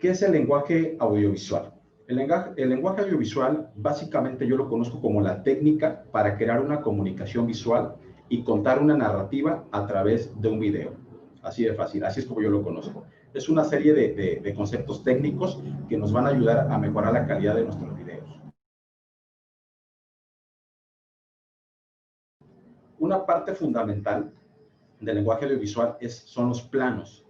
¿Qué es el lenguaje audiovisual? El lenguaje audiovisual, básicamente yo lo conozco como la técnica para crear una comunicación visual y contar una narrativa a través de un video. Así de fácil, así es como yo lo conozco. Es una serie de conceptos técnicos que nos van a ayudar a mejorar la calidad de nuestros videos. Una parte fundamental del lenguaje audiovisual son los planos.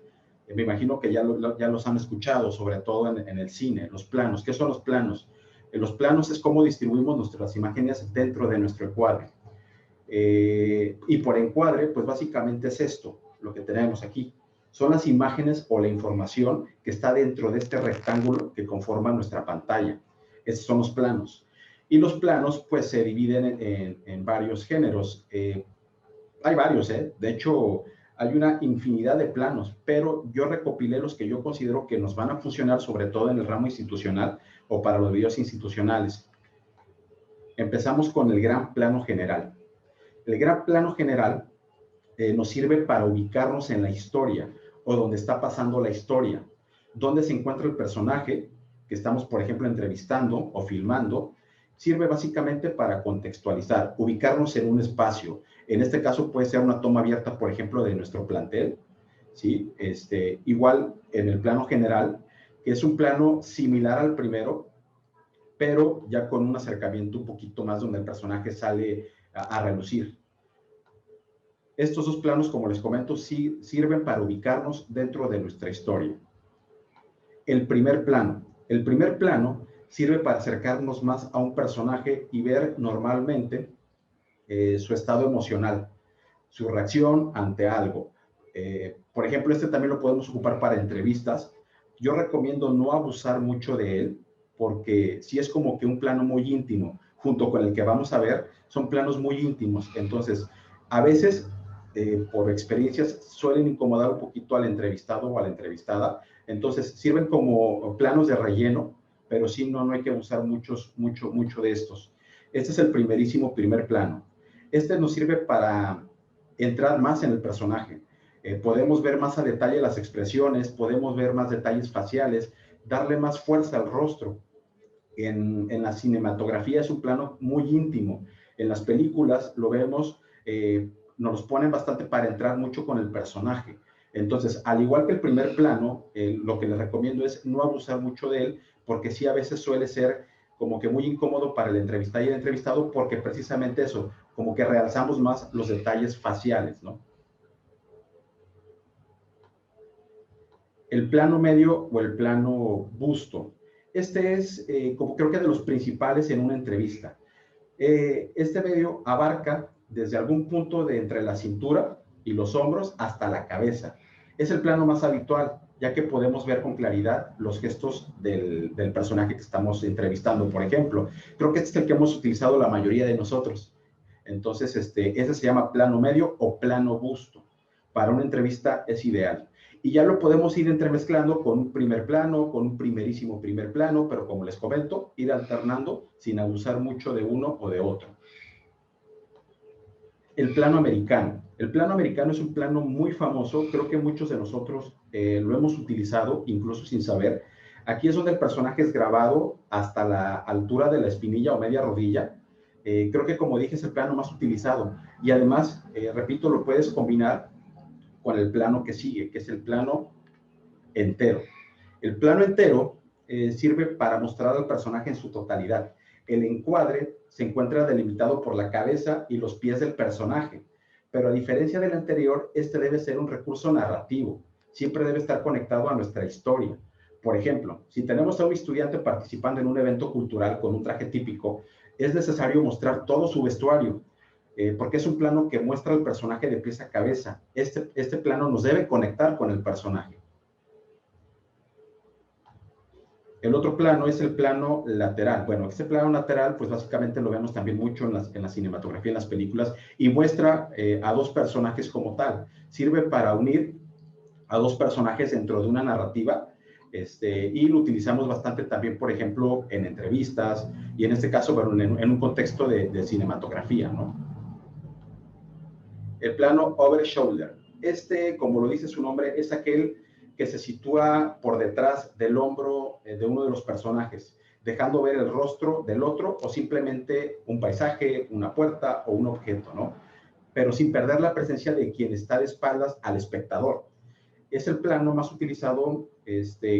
Me imagino que ya los han escuchado, sobre todo en el cine, los planos. ¿Qué son los planos? Los planos es cómo distribuimos nuestras imágenes dentro de nuestro encuadre. Y por encuadre, pues básicamente es esto, lo que tenemos aquí. Son las imágenes o la información que está dentro de este rectángulo que conforma nuestra pantalla. Estos son los planos. Y los planos, pues, se dividen en varios géneros. Hay varios, de hecho, hay una infinidad de planos, pero yo recopilé los que yo considero que nos van a funcionar, sobre todo en el ramo institucional o para los videos institucionales. Empezamos con el gran plano general. El gran plano general nos sirve para ubicarnos en la historia o donde está pasando la historia, donde se encuentra el personaje que estamos, por ejemplo, entrevistando o filmando. Sirve básicamente para contextualizar, ubicarnos en un espacio. En este caso puede ser una toma abierta, por ejemplo, de nuestro plantel, ¿sí? Igual en el plano general, que es un plano similar al primero, pero ya con un acercamiento un poquito más donde el personaje sale a relucir. Estos dos planos, como les comento, sí sirven para ubicarnos dentro de nuestra historia. El primer plano sirve para acercarnos más a un personaje y ver normalmente su estado emocional, su reacción ante algo. Por ejemplo, este también lo podemos ocupar para entrevistas. Yo recomiendo no abusar mucho de él, porque si es como que un plano muy íntimo, junto con el que vamos a ver, son planos muy íntimos. Entonces, a veces, por experiencias, suelen incomodar un poquito al entrevistado o a la entrevistada. Entonces, sirven como planos de relleno, pero sí no hay que usar mucho de estos. Este es el primer plano. Este nos sirve para entrar más en el personaje. Podemos ver más a detalle las expresiones, podemos ver más detalles faciales, darle más fuerza al rostro. En la cinematografía es un plano muy íntimo. En las películas lo vemos, nos los ponen bastante para entrar mucho con el personaje. Entonces, al igual que el primer plano, lo que les recomiendo es no abusar mucho de él, porque sí a veces suele ser como que muy incómodo para el entrevistado y el entrevistado, porque precisamente eso, como que realzamos más los detalles faciales, ¿no? El plano medio o el plano busto. Este es, como creo que de los principales en una entrevista. Este medio abarca desde algún punto de entre la cintura y los hombros hasta la cabeza. Es el plano más habitual, ya que podemos ver con claridad los gestos del personaje que estamos entrevistando, por ejemplo. Creo que este es el que hemos utilizado la mayoría de nosotros. Entonces, ese se llama plano medio o plano busto. Para una entrevista es ideal. Y ya lo podemos ir entremezclando con un primer plano, con un primerísimo primer plano, pero como les comento, ir alternando sin abusar mucho de uno o de otro. El plano americano. El plano americano es un plano muy famoso, creo que muchos de nosotros lo hemos utilizado, incluso sin saber. Aquí es donde el personaje es grabado hasta la altura de la espinilla o media rodilla. Creo que, como dije, es el plano más utilizado. Y además, repito, lo puedes combinar con el plano que sigue, que es el plano entero. El plano entero sirve para mostrar al personaje en su totalidad. El encuadre se encuentra delimitado por la cabeza y los pies del personaje, pero a diferencia del anterior, este debe ser un recurso narrativo. Siempre debe estar conectado a nuestra historia. Por ejemplo, si tenemos a un estudiante participando en un evento cultural con un traje típico, es necesario mostrar todo su vestuario, porque es un plano que muestra al personaje de pies a cabeza. Este plano nos debe conectar con el personaje. El otro plano es el plano lateral. Bueno, este plano lateral, pues básicamente lo vemos también mucho en la cinematografía, en las películas, y muestra a dos personajes como tal. Sirve para unir a dos personajes dentro de una narrativa, y lo utilizamos bastante también, por ejemplo, en entrevistas, y en este caso, bueno, en un contexto de cinematografía, ¿no? El plano over shoulder. Como lo dice su nombre, es aquel que se sitúa por detrás del hombro de uno de los personajes, dejando ver el rostro del otro o simplemente un paisaje, una puerta o un objeto, ¿no? Pero sin perder la presencia de quien está de espaldas al espectador. Es el plano más utilizado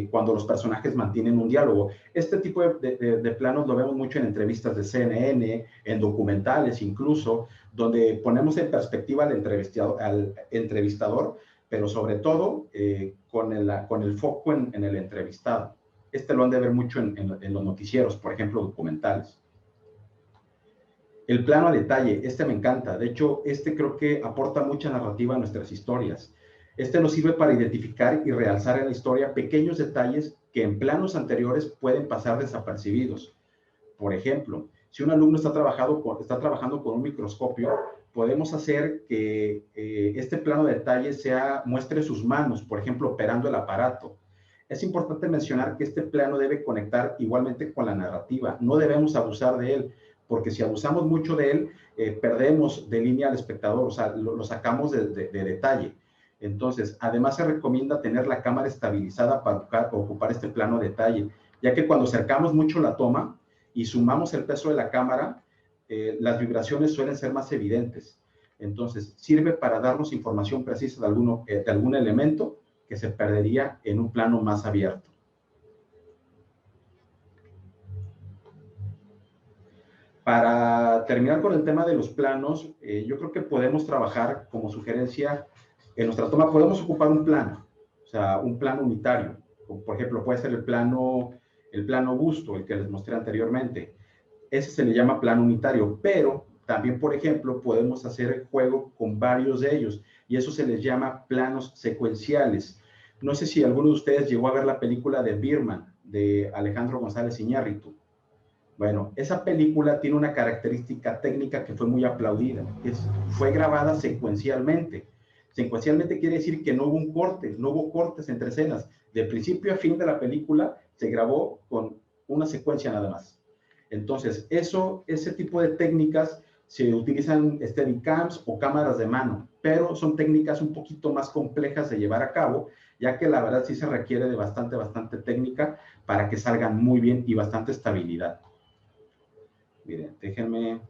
cuando los personajes mantienen un diálogo. Este tipo de planos lo vemos mucho en entrevistas de CNN, en documentales incluso, donde ponemos en perspectiva al entrevistador, pero sobre todo con el foco en el entrevistado. Lo han de ver mucho en los noticieros, por ejemplo, documentales. El plano a detalle, me encanta. De hecho, creo que aporta mucha narrativa a nuestras historias. Nos sirve para identificar y realzar en la historia pequeños detalles que en planos anteriores pueden pasar desapercibidos. Por ejemplo, si un alumno está trabajando con un microscopio, podemos hacer que este plano de detalle muestre sus manos, por ejemplo, operando el aparato. Es importante mencionar que este plano debe conectar igualmente con la narrativa. No debemos abusar de él, porque si abusamos mucho de él, perdemos de línea al espectador, o sea, lo sacamos de detalle. Entonces, además se recomienda tener la cámara estabilizada para ocupar este plano de detalle, ya que cuando acercamos mucho la toma y sumamos el peso de la cámara, las vibraciones suelen ser más evidentes. Entonces, sirve para darnos información precisa de algún elemento que se perdería en un plano más abierto. Para terminar con el tema de los planos, yo creo que podemos trabajar como sugerencia. En nuestra toma podemos ocupar un plano, o sea, un plano unitario. Por ejemplo, puede ser el plano busto, el que les mostré anteriormente. Ese se le llama plano unitario, pero también, por ejemplo, podemos hacer juego con varios de ellos, y eso se les llama planos secuenciales. No sé si alguno de ustedes llegó a ver la película de Birdman, de Alejandro González Iñárritu. Bueno, esa película tiene una característica técnica que fue muy aplaudida. Fue grabada secuencialmente. Secuencialmente quiere decir que no hubo un corte, no hubo cortes entre escenas. De principio a fin de la película se grabó con una secuencia nada más. Entonces, ese tipo de técnicas se utilizan Steadicams o cámaras de mano, pero son técnicas un poquito más complejas de llevar a cabo, ya que la verdad sí se requiere de bastante técnica para que salgan muy bien y bastante estabilidad. Miren, déjenme.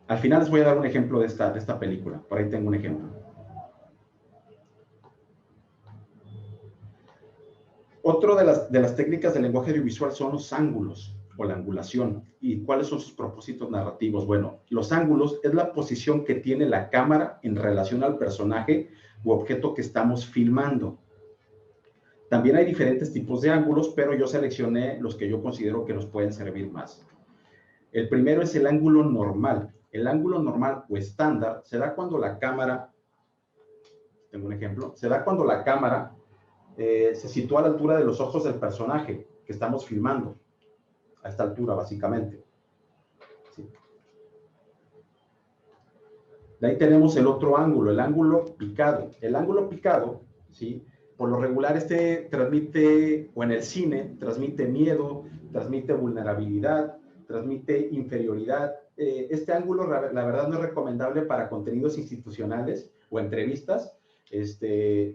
Al final les voy a dar un ejemplo de esta película. Por ahí tengo un ejemplo. Otro de las técnicas del lenguaje audiovisual son los ángulos o la angulación. ¿Y cuáles son sus propósitos narrativos? Bueno, los ángulos es la posición que tiene la cámara en relación al personaje u objeto que estamos filmando. También hay diferentes tipos de ángulos, pero yo seleccioné los que yo considero que nos pueden servir más. El primero es el ángulo normal. El ángulo normal o estándar se da cuando la cámara, tengo un ejemplo, se da cuando la cámara se sitúa a la altura de los ojos del personaje que estamos filmando, a esta altura básicamente. ¿Sí? De ahí tenemos el otro ángulo, el ángulo picado. El ángulo picado, ¿sí? Por lo regular transmite, o en el cine, transmite miedo, transmite vulnerabilidad, transmite inferioridad. Este ángulo, la verdad, no es recomendable para contenidos institucionales o entrevistas,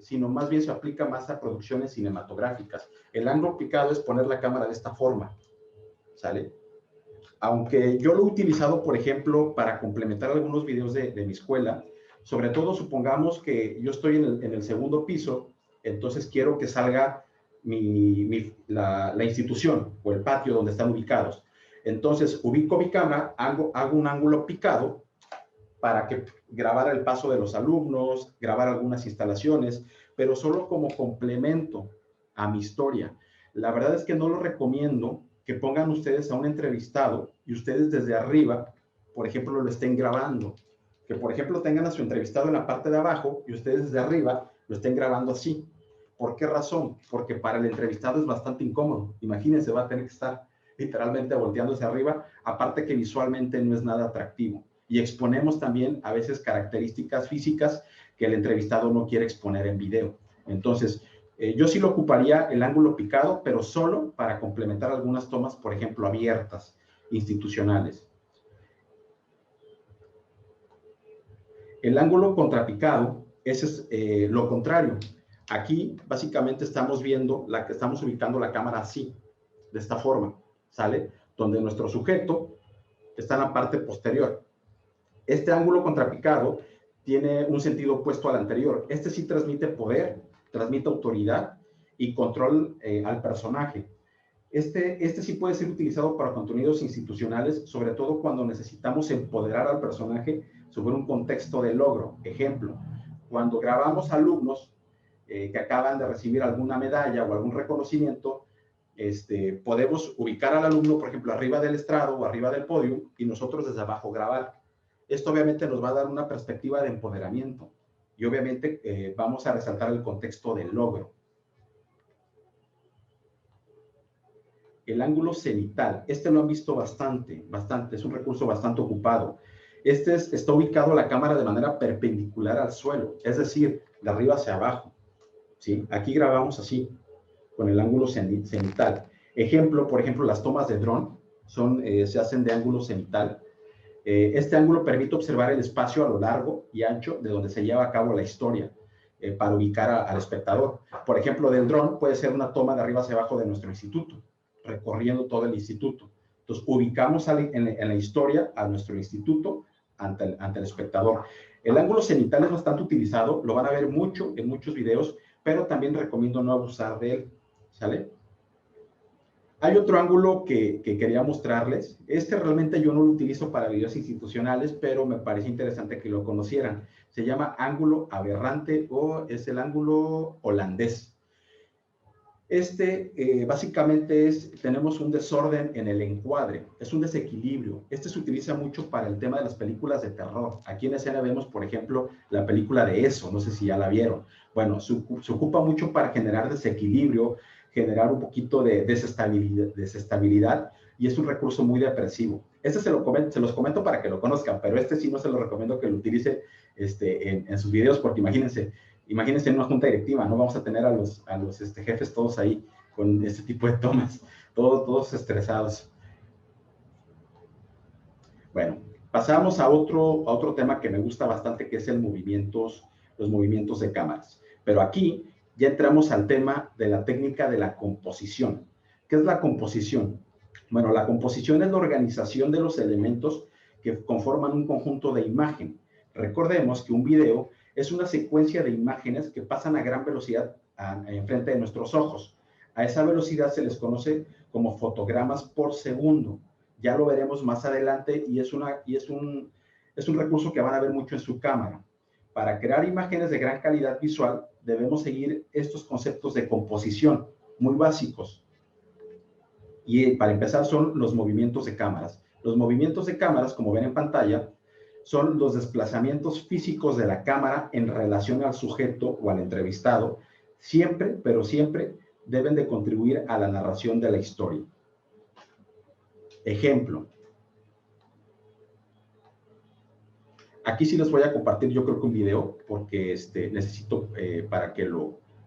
sino más bien se aplica más a producciones cinematográficas. El ángulo picado es poner la cámara de esta forma, ¿sale? Aunque yo lo he utilizado, por ejemplo, para complementar algunos videos de mi escuela, sobre todo supongamos que yo estoy en el segundo piso, entonces quiero que salga la institución o el patio donde están ubicados. Entonces ubico mi cámara, hago un ángulo picado para que grabara el paso de los alumnos, grabar algunas instalaciones, pero solo como complemento a mi historia. La verdad es que no lo recomiendo que pongan ustedes a un entrevistado y ustedes desde arriba, por ejemplo, lo estén grabando. Que, por ejemplo, tengan a su entrevistado en la parte de abajo y ustedes desde arriba lo estén grabando así. ¿Por qué razón? Porque para el entrevistado es bastante incómodo. Imagínense, va a tener que estar literalmente volteándose arriba, aparte que visualmente no es nada atractivo. Y exponemos también a veces características físicas que el entrevistado no quiere exponer en video. Entonces, yo sí lo ocuparía el ángulo picado, pero solo para complementar algunas tomas, por ejemplo, abiertas, institucionales. El ángulo contrapicado, ese es lo contrario. Aquí básicamente estamos viendo, estamos ubicando la cámara así, de esta forma, ¿sale? Donde nuestro sujeto está en la parte posterior. Este ángulo contrapicado tiene un sentido opuesto al anterior. Este sí transmite poder, transmite autoridad y control al personaje. Este sí puede ser utilizado para contenidos institucionales, sobre todo cuando necesitamos empoderar al personaje sobre un contexto de logro. Ejemplo, cuando grabamos alumnos que acaban de recibir alguna medalla o algún reconocimiento, podemos ubicar al alumno, por ejemplo, arriba del estrado o arriba del podio y nosotros desde abajo grabar. Esto obviamente nos va a dar una perspectiva de empoderamiento y obviamente vamos a resaltar el contexto del logro. El ángulo cenital, lo han visto bastante, es un recurso bastante ocupado. Está ubicado la cámara de manera perpendicular al suelo, es decir, de arriba hacia abajo, ¿sí? Aquí grabamos así, con el ángulo cenital. Ejemplo, por ejemplo, las tomas de dron se hacen de ángulo cenital. Este ángulo permite observar el espacio a lo largo y ancho de donde se lleva a cabo la historia para ubicar al espectador. Por ejemplo, del dron puede ser una toma de arriba hacia abajo de nuestro instituto, recorriendo todo el instituto. Entonces, ubicamos en la historia a nuestro instituto ante el espectador. El ángulo cenital es bastante utilizado, lo van a ver mucho en muchos videos, pero también recomiendo no abusar de él, ¿sale? Hay otro ángulo que quería mostrarles. Realmente yo no lo utilizo para videos institucionales, pero me parece interesante que lo conocieran. Se llama ángulo aberrante o es el ángulo holandés. Básicamente tenemos un desorden en el encuadre, es un desequilibrio. Se utiliza mucho para el tema de las películas de terror. Aquí en escena vemos, por ejemplo, la película de Eso, no sé si ya la vieron. Bueno, se ocupa mucho para generar desequilibrio, generar un poquito de desestabilidad, y es un recurso muy depresivo. Se los comento para que lo conozcan, pero sí no se lo recomiendo que lo utilice en sus videos, porque imagínense en una junta directiva, ¿no? Vamos a tener a los jefes todos ahí con este tipo de tomas, todos estresados. Bueno, pasamos a otro tema que me gusta bastante, que es los movimientos de cámaras. Pero aquí ya entramos al tema de la técnica de la composición. ¿Qué es la composición? Bueno, la composición es la organización de los elementos que conforman un conjunto de imagen. Recordemos que un video es una secuencia de imágenes que pasan a gran velocidad enfrente de nuestros ojos. A esa velocidad se les conoce como fotogramas por segundo. Ya lo veremos más adelante y es un recurso que van a ver mucho en su cámara. Para crear imágenes de gran calidad visual debemos seguir estos conceptos de composición muy básicos. Y para empezar son los movimientos de cámaras. Los movimientos de cámaras, como ven en pantalla, son los desplazamientos físicos de la cámara en relación al sujeto o al entrevistado. Siempre, pero siempre, deben de contribuir a la narración de la historia. Ejemplo. Aquí sí les voy a compartir, yo creo que un video, porque necesito para que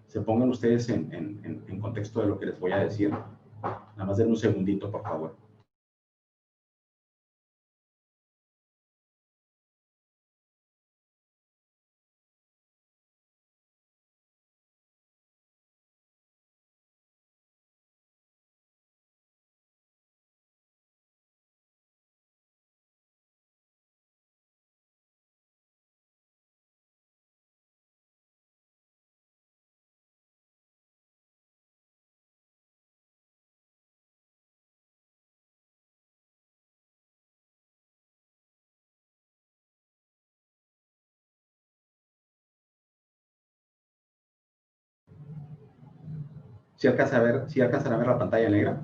se pongan ustedes en contexto de lo que les voy a decir. Nada más denme un segundito, por favor. ¿Sí alcanzan a ver la pantalla negra?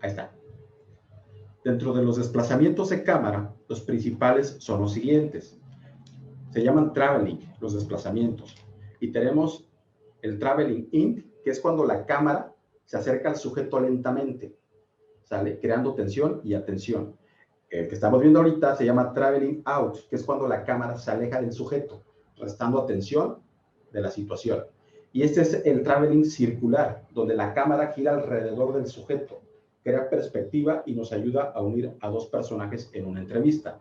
Ahí está. Dentro de los desplazamientos de cámara, los principales son los siguientes. Se llaman traveling, los desplazamientos. Y tenemos el traveling in, que es cuando la cámara se acerca al sujeto lentamente, ¿sale? Creando tensión y atención. El que estamos viendo ahorita se llama traveling out, que es cuando la cámara se aleja del sujeto, restando atención de la situación. Y este es el traveling circular, donde la cámara gira alrededor del sujeto, crea perspectiva y nos ayuda a unir a dos personajes en una entrevista.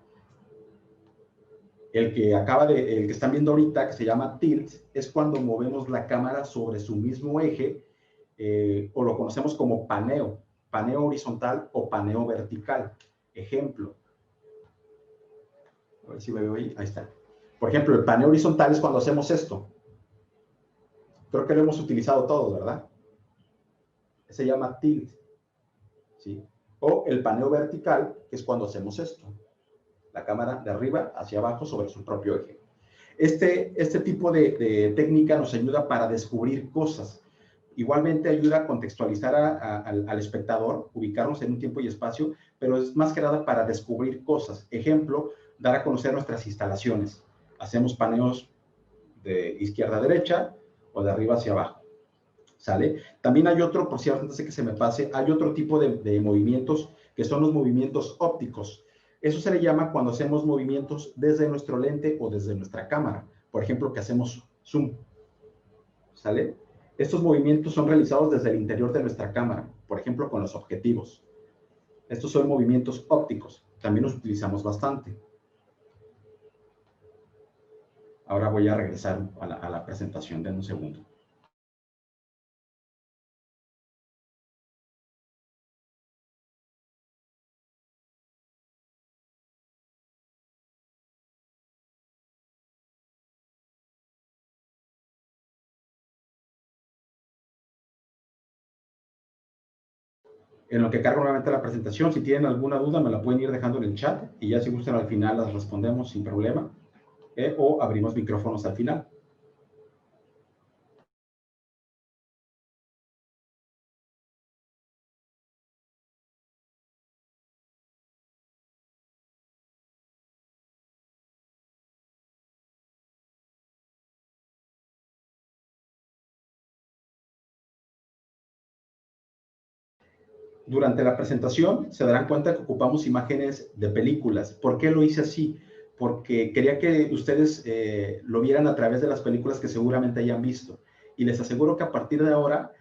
El que están viendo ahorita, que se llama tilt, es cuando movemos la cámara sobre su mismo eje, o lo conocemos como paneo, paneo horizontal o paneo vertical. Ejemplo, a ver si me veo ahí, ahí está. Por ejemplo, el paneo horizontal es cuando hacemos esto. Creo que lo hemos utilizado todos, ¿verdad? Se llama tilt, ¿sí? O el paneo vertical, que es cuando hacemos esto. La cámara de arriba hacia abajo sobre su propio eje. Este tipo de técnica nos ayuda para descubrir cosas. Igualmente ayuda a contextualizar al espectador, ubicarnos en un tiempo y espacio, pero es más que nada para descubrir cosas. Ejemplo, dar a conocer nuestras instalaciones. Hacemos paneos de izquierda a derecha o de arriba hacia abajo. ¿Sale? También hay otro, por cierto, antes de que se me pase, hay otro tipo de movimientos que son los movimientos ópticos. Eso se le llama cuando hacemos movimientos desde nuestro lente o desde nuestra cámara. Por ejemplo, que hacemos zoom. ¿Sale? Estos movimientos son realizados desde el interior de nuestra cámara, por ejemplo, con los objetivos. Estos son movimientos ópticos. También los utilizamos bastante. Ahora voy a regresar a la presentación de un segundo. En lo que cargo nuevamente la presentación, si tienen alguna duda me la pueden ir dejando en el chat y ya si gustan al final las respondemos sin problema, o abrimos micrófonos al final. Durante la presentación se darán cuenta que ocupamos imágenes de películas. ¿Por qué lo hice así? Porque quería que ustedes lo vieran a través de las películas que seguramente hayan visto. Y les aseguro que a partir de ahora,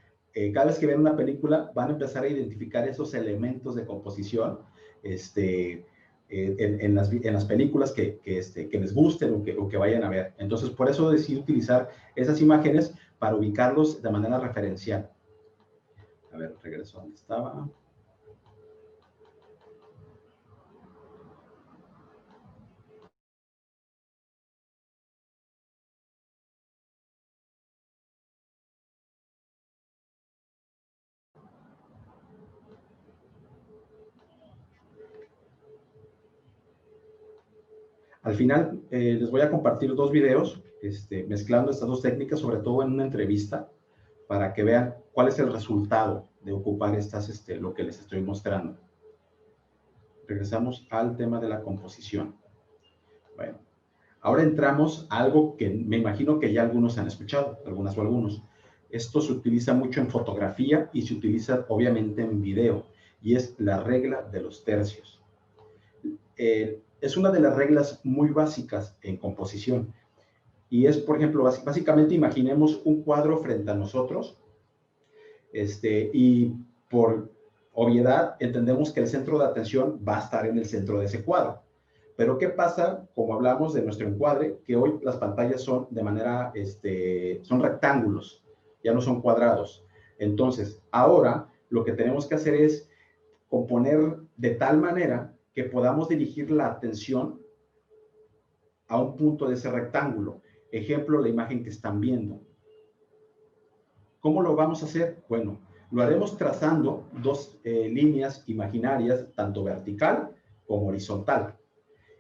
cada vez que vean una película, van a empezar a identificar esos elementos de composición en las películas que les gusten o que vayan a ver. Entonces, por eso decidí utilizar esas imágenes para ubicarlos de manera referencial. A ver, regreso a donde estaba. Al final, les voy a compartir dos videos mezclando estas dos técnicas, sobre todo en una entrevista, para que vean cuál es el resultado de ocupar lo que les estoy mostrando. Regresamos al tema de la composición. Bueno, ahora entramos a algo que me imagino que ya algunos han escuchado, algunas o algunos. Esto se utiliza mucho en fotografía y se utiliza obviamente en video, y es la regla de los tercios. Es una de las reglas muy básicas en composición. Y es, por ejemplo, básicamente imaginemos un cuadro frente a nosotros, y por obviedad entendemos que el centro de atención va a estar en el centro de ese cuadro. Pero ¿qué pasa, como hablamos de nuestro encuadre, que hoy las pantallas son de manera, son rectángulos, ya no son cuadrados? Entonces, ahora lo que tenemos que hacer es componer de tal manera que podamos dirigir la atención a un punto de ese rectángulo. Ejemplo, la imagen que están viendo. ¿Cómo lo vamos a hacer? Bueno, lo haremos trazando dos líneas imaginarias, tanto vertical como horizontal.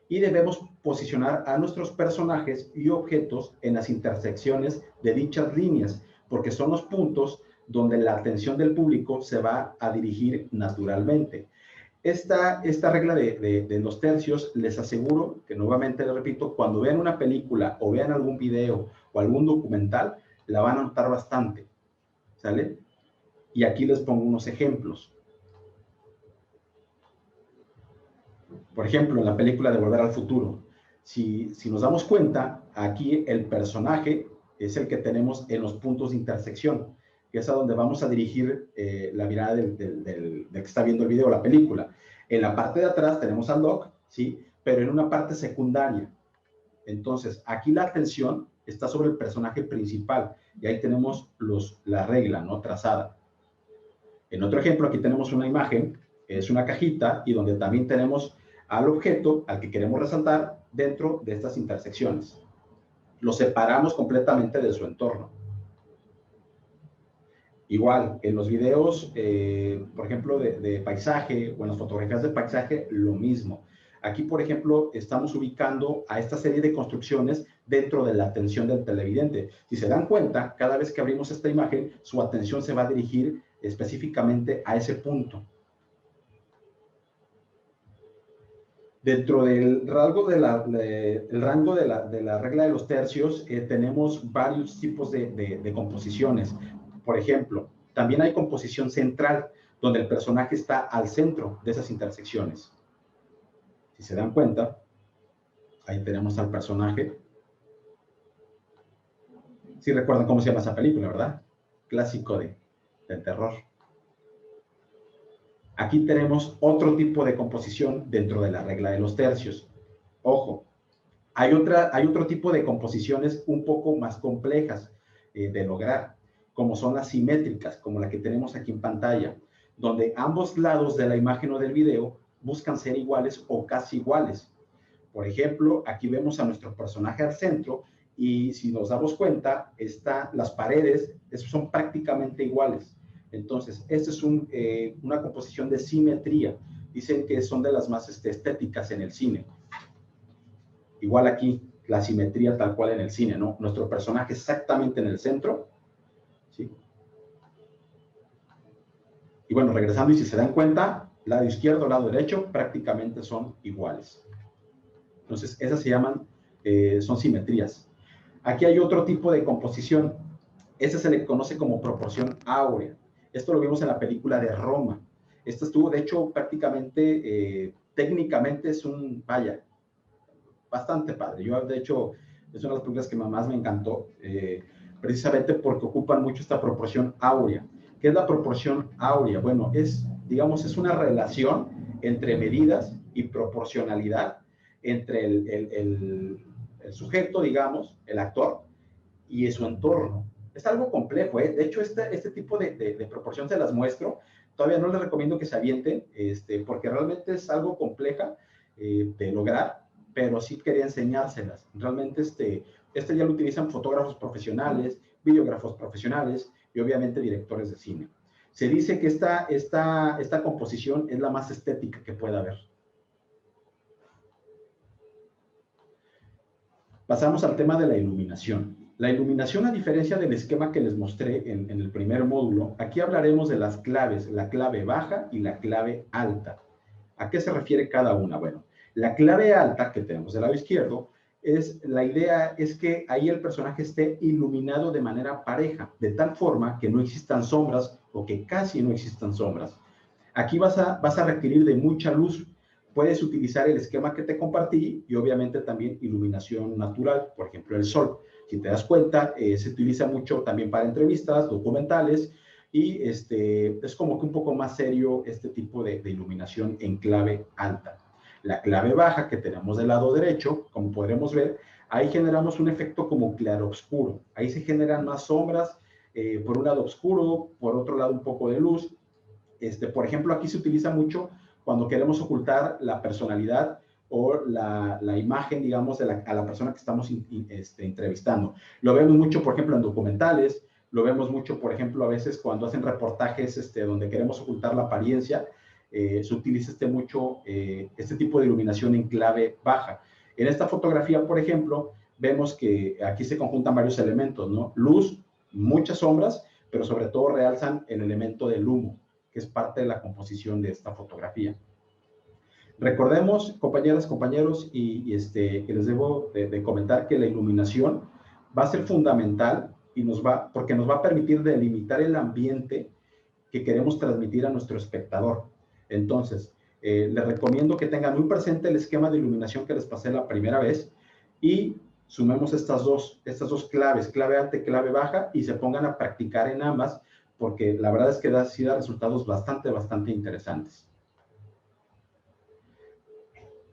Y debemos posicionar a nuestros personajes y objetos en las intersecciones de dichas líneas, porque son los puntos donde la atención del público se va a dirigir naturalmente. Esta regla de los tercios, les aseguro que nuevamente les repito, cuando vean una película o vean algún video o algún documental, la van a notar bastante, ¿sale? Y aquí les pongo unos ejemplos. Por ejemplo, en la película de Volver al Futuro, si nos damos cuenta, aquí el personaje es el que tenemos en los puntos de intersección, que es a donde vamos a dirigir la mirada del que está viendo el video, la película. En la parte de atrás tenemos al Doc, ¿sí? Pero en una parte secundaria. Entonces, aquí la atención está sobre el personaje principal y ahí tenemos la regla, ¿no? Trazada. En otro ejemplo, aquí tenemos una imagen, es una cajita y donde también tenemos al objeto al que queremos resaltar dentro de estas intersecciones. Lo separamos completamente de su entorno. Igual, en los videos, por ejemplo, de paisaje o en las fotografías de paisaje, lo mismo. Aquí, por ejemplo, estamos ubicando a esta serie de construcciones dentro de la atención del televidente. Si se dan cuenta, cada vez que abrimos esta imagen, su atención se va a dirigir específicamente a ese punto. Dentro del rango de la regla de los tercios, tenemos varios tipos de composiciones. Por ejemplo, también hay composición central, donde el personaje está al centro de esas intersecciones. Si se dan cuenta, ahí tenemos al personaje. Sí recuerdan cómo se llama esa película, ¿verdad? Clásico del terror. Aquí tenemos otro tipo de composición dentro de la regla de los tercios. Ojo, hay otro tipo de composiciones un poco más complejas de lograr, como son las simétricas, como la que tenemos aquí en pantalla, donde ambos lados de la imagen o del video buscan ser iguales o casi iguales. Por ejemplo, aquí vemos a nuestro personaje al centro y si nos damos cuenta, las paredes son prácticamente iguales. Entonces, esta es una composición de simetría. Dicen que son de las más estéticas en el cine. Igual aquí, la simetría tal cual en el cine, ¿no? Nuestro personaje exactamente en el centro, ¿sí? Y bueno, regresando, y si se dan cuenta, lado izquierdo, lado derecho, prácticamente son iguales. Entonces, esas se llaman, son simetrías. Aquí hay otro tipo de composición. Ese se le conoce como proporción áurea. Esto lo vimos en la película de Roma. Esto estuvo, de hecho, prácticamente, técnicamente es bastante padre. Yo, de hecho, es una de las películas que más me encantó, precisamente porque ocupan mucho esta proporción áurea. ¿Qué es la proporción áurea? Bueno, digamos, es una relación entre medidas y proporcionalidad entre el sujeto, digamos, el actor, y su entorno. Es algo complejo, ¿eh? De hecho, este tipo de proporción se las muestro. Todavía no les recomiendo que se avienten, porque realmente es algo compleja de lograr, pero sí quería enseñárselas. Realmente ya lo utilizan fotógrafos profesionales, videógrafos profesionales y obviamente directores de cine. Se dice que esta composición es la más estética que pueda haber. Pasamos al tema de la iluminación. La iluminación, a diferencia del esquema que les mostré en el primer módulo, aquí hablaremos de las claves, la clave baja y la clave alta. ¿A qué se refiere cada una? Bueno, la clave alta que tenemos del lado izquierdo, la idea es que ahí el personaje esté iluminado de manera pareja, de tal forma que no existan sombras o que casi no existan sombras. Aquí vas a requerir de mucha luz. Puedes utilizar el esquema que te compartí y obviamente también iluminación natural, por ejemplo el sol. Si te das cuenta, se utiliza mucho también para entrevistas, documentales, y es como que un poco más serio este tipo de iluminación en clave alta. La clave baja que tenemos del lado derecho, como podremos ver, ahí generamos un efecto como claroscuro. Ahí se generan más sombras, por un lado oscuro, por otro lado un poco de luz. Por ejemplo, aquí se utiliza mucho cuando queremos ocultar la personalidad o la imagen, digamos, a la persona que estamos entrevistando. Lo vemos mucho, por ejemplo, en documentales, lo vemos mucho, por ejemplo, a veces cuando hacen reportajes donde queremos ocultar la apariencia, se utiliza mucho este tipo de iluminación en clave baja. En esta fotografía, por ejemplo, vemos que aquí se conjuntan varios elementos, ¿no? Luz, muchas sombras, pero sobre todo realzan el elemento del humo, que es parte de la composición de esta fotografía. Recordemos, compañeras, compañeros, que les debo de comentar que la iluminación va a ser fundamental porque nos va a permitir delimitar el ambiente que queremos transmitir a nuestro espectador. Entonces, Les recomiendo que tengan muy presente el esquema de iluminación que les pasé la primera vez y sumemos estas dos claves, clave alta y clave baja, y se pongan a practicar en ambas, porque la verdad es que da resultados bastante interesantes.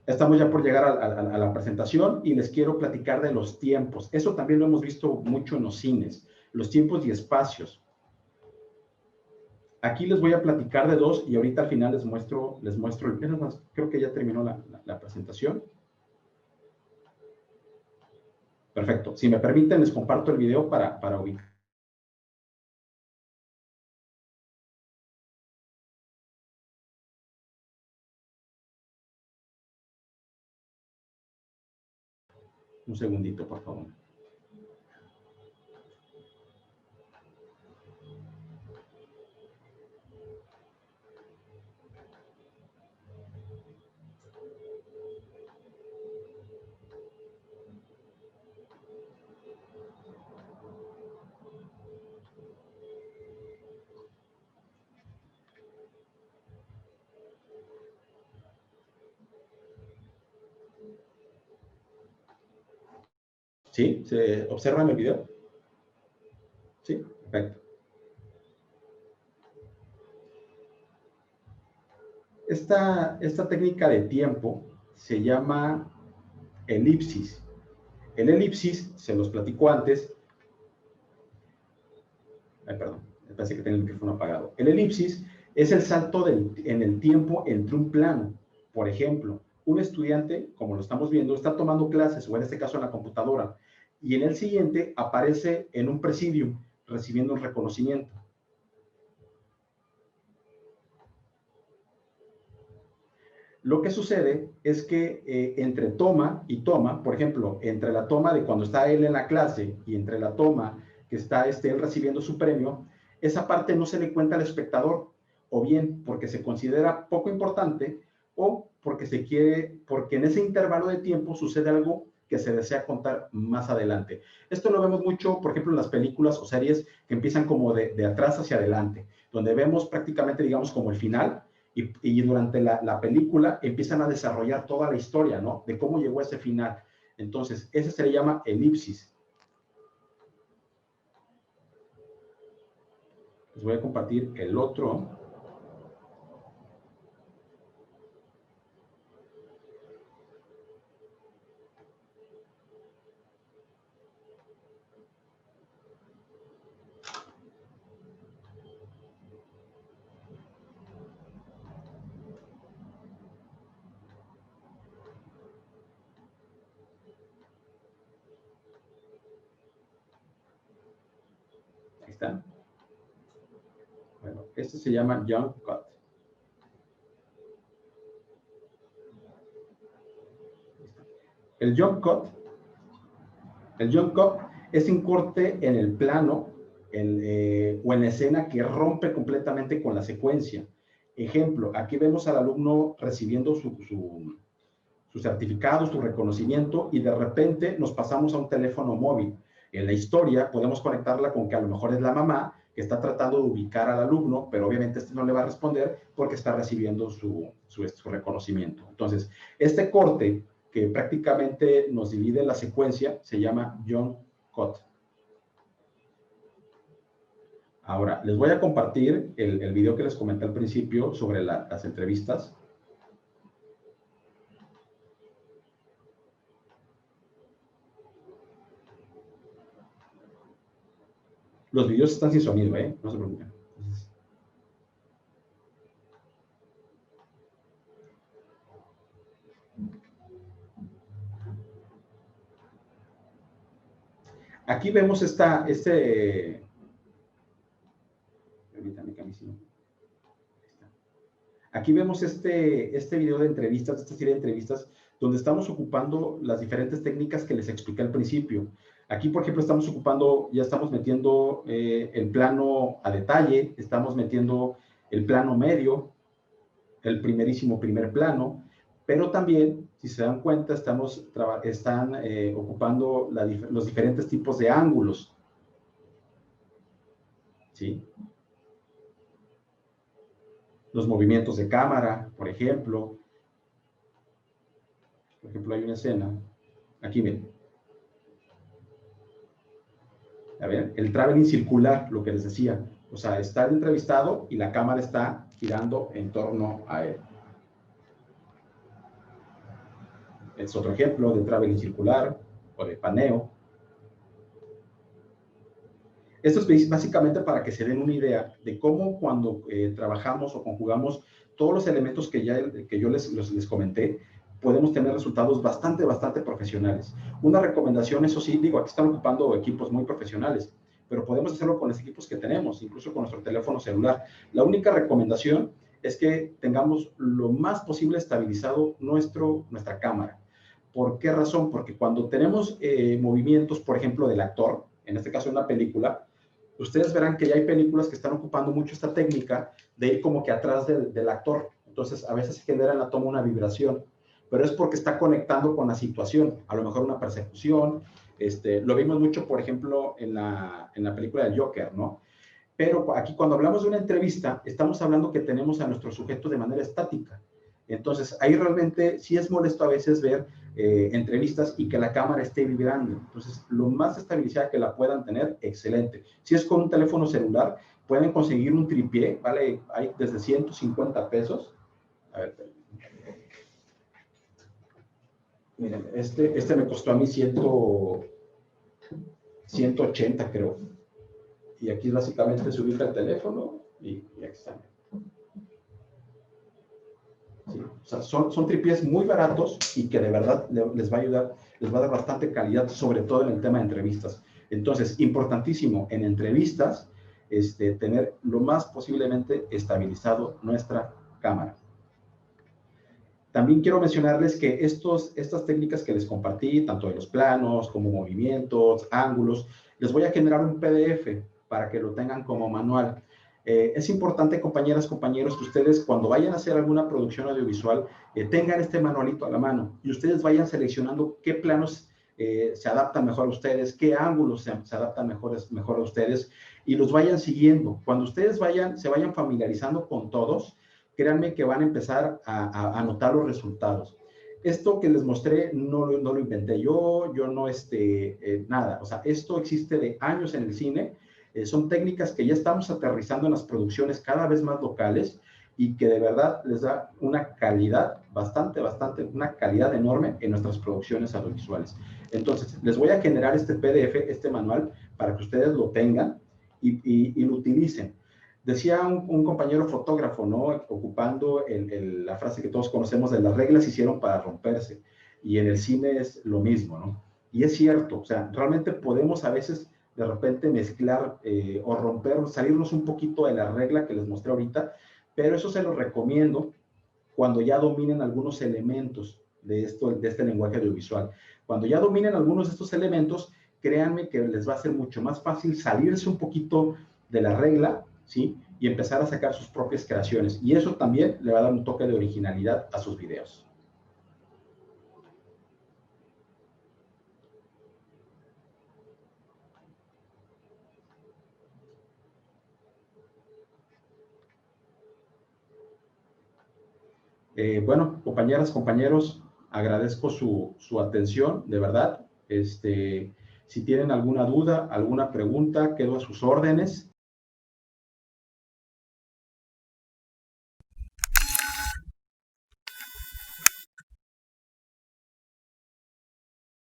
Estamos ya por llegar a la presentación y les quiero platicar de los tiempos. Eso también lo hemos visto mucho en los cines, los tiempos y espacios. Aquí les voy a platicar de dos y ahorita al final les muestro creo que ya terminó la presentación. Perfecto. Si me permiten, les comparto el video para ubicar. Un segundito, por favor. ¿Sí? ¿Se observan el video? Sí, perfecto. Esta técnica de tiempo se llama elipsis. El elipsis, se los platico antes. Ay, perdón, me parece que tengo el micrófono apagado. El elipsis es el salto en el tiempo entre un plano. Por ejemplo, un estudiante, como lo estamos viendo, está tomando clases, o en este caso en la computadora, y en el siguiente aparece en un presidium recibiendo un reconocimiento. Lo que sucede es que entre toma y toma, por ejemplo, entre la toma de cuando está él en la clase y entre la toma que está él recibiendo su premio, esa parte no se le cuenta al espectador, o bien porque se considera poco importante, o porque en ese intervalo de tiempo sucede algo que se desea contar más adelante. Esto lo vemos mucho, por ejemplo, en las películas o series que empiezan como de atrás hacia adelante, donde vemos prácticamente, digamos, como el final, y durante la película empiezan a desarrollar toda la historia, ¿no? De cómo llegó a ese final. Entonces, ese se le llama elipsis. Les voy a compartir el otro. Ahí está. Bueno, este se llama jump cut. El jump cut, es un corte en el plano o en la escena que rompe completamente con la secuencia. Ejemplo, aquí vemos al alumno recibiendo su certificado, su reconocimiento, y de repente nos pasamos a un teléfono móvil. En la historia podemos conectarla con que a lo mejor es la mamá que está tratando de ubicar al alumno, pero obviamente este no le va a responder porque está recibiendo su reconocimiento. Entonces, este corte que prácticamente nos divide la secuencia se llama jump cut. Ahora, les voy a compartir el video que les comenté al principio sobre las entrevistas. Los videos están sin sonido, ¿eh? No se preocupen. Aquí vemos permítanme, Camisino. Aquí vemos este video de entrevistas, esta serie de entrevistas, donde estamos ocupando las diferentes técnicas que les expliqué al principio. Aquí, por ejemplo, ya estamos metiendo el plano a detalle, estamos metiendo el plano medio, el primer plano, pero también, si se dan cuenta, están ocupando los diferentes tipos de ángulos. ¿Sí? Los movimientos de cámara, por ejemplo. Por ejemplo, hay una escena, aquí ven. A ver, el traveling circular, lo que les decía. O sea, está el entrevistado y la cámara está girando en torno a él. Es otro ejemplo de traveling circular o de paneo. Esto es básicamente para que se den una idea de cómo cuando trabajamos o conjugamos todos los elementos que yo les comenté, podemos tener resultados bastante profesionales. Una recomendación, eso sí, digo, aquí están ocupando equipos muy profesionales, pero podemos hacerlo con los equipos que tenemos, incluso con nuestro teléfono celular. La única recomendación es que tengamos lo más posible estabilizado nuestra cámara. ¿Por qué razón? Porque cuando tenemos movimientos, por ejemplo, del actor, en este caso en una película, ustedes verán que ya hay películas que están ocupando mucho esta técnica de ir como que atrás del actor. Entonces, a veces se genera en la toma una vibración, pero es porque está conectando con la situación, a lo mejor una persecución. Lo vimos mucho, por ejemplo, en la película del Joker, ¿no? Pero aquí cuando hablamos de una entrevista, estamos hablando que tenemos a nuestro sujeto de manera estática. Entonces, ahí realmente sí es molesto a veces ver entrevistas y que la cámara esté vibrando. Entonces, lo más estabilizada que la puedan tener, excelente. Si es con un teléfono celular, pueden conseguir un tripié, ¿vale? Hay desde 150 pesos. A ver, miren, este me costó a mí 180, creo. Y aquí básicamente subir el teléfono y aquí está. ¿Sí? O sea, son tripiés muy baratos y que de verdad les va a ayudar, les va a dar bastante calidad, sobre todo en el tema de entrevistas. Entonces, importantísimo en entrevistas, tener lo más posiblemente estabilizado nuestra cámara. También quiero mencionarles que estas técnicas que les compartí, tanto de los planos como movimientos, ángulos, les voy a generar un PDF para que lo tengan como manual. Es importante, compañeras, compañeros, que ustedes cuando vayan a hacer alguna producción audiovisual tengan este manualito a la mano y ustedes vayan seleccionando qué planos se adaptan mejor a ustedes, qué ángulos se adaptan mejor a ustedes y los vayan siguiendo. Cuando ustedes se vayan familiarizando con todos, créanme que van a empezar a notar los resultados. Esto que les mostré no lo inventé yo no nada. O sea, esto existe de años en el cine. Son técnicas que ya estamos aterrizando en las producciones cada vez más locales y que de verdad les da una calidad una calidad enorme en nuestras producciones audiovisuales. Entonces, les voy a generar este PDF, este manual, para que ustedes lo tengan y lo utilicen. Decía un compañero fotógrafo, ¿no? Ocupando la frase que todos conocemos de las reglas se hicieron para romperse. Y en el cine es lo mismo, ¿no? Y es cierto, o sea, realmente podemos a veces de repente mezclar o romper, salirnos un poquito de la regla que les mostré ahorita, pero eso se lo recomiendo cuando ya dominen algunos elementos de este lenguaje audiovisual. Cuando ya dominen algunos de estos elementos, créanme que les va a ser mucho más fácil salirse un poquito de la regla, ¿sí? Y empezar a sacar sus propias creaciones. Y eso también le va a dar un toque de originalidad a sus videos. Bueno, compañeras, compañeros, agradezco su atención, de verdad. Si tienen alguna duda, alguna pregunta, quedo a sus órdenes.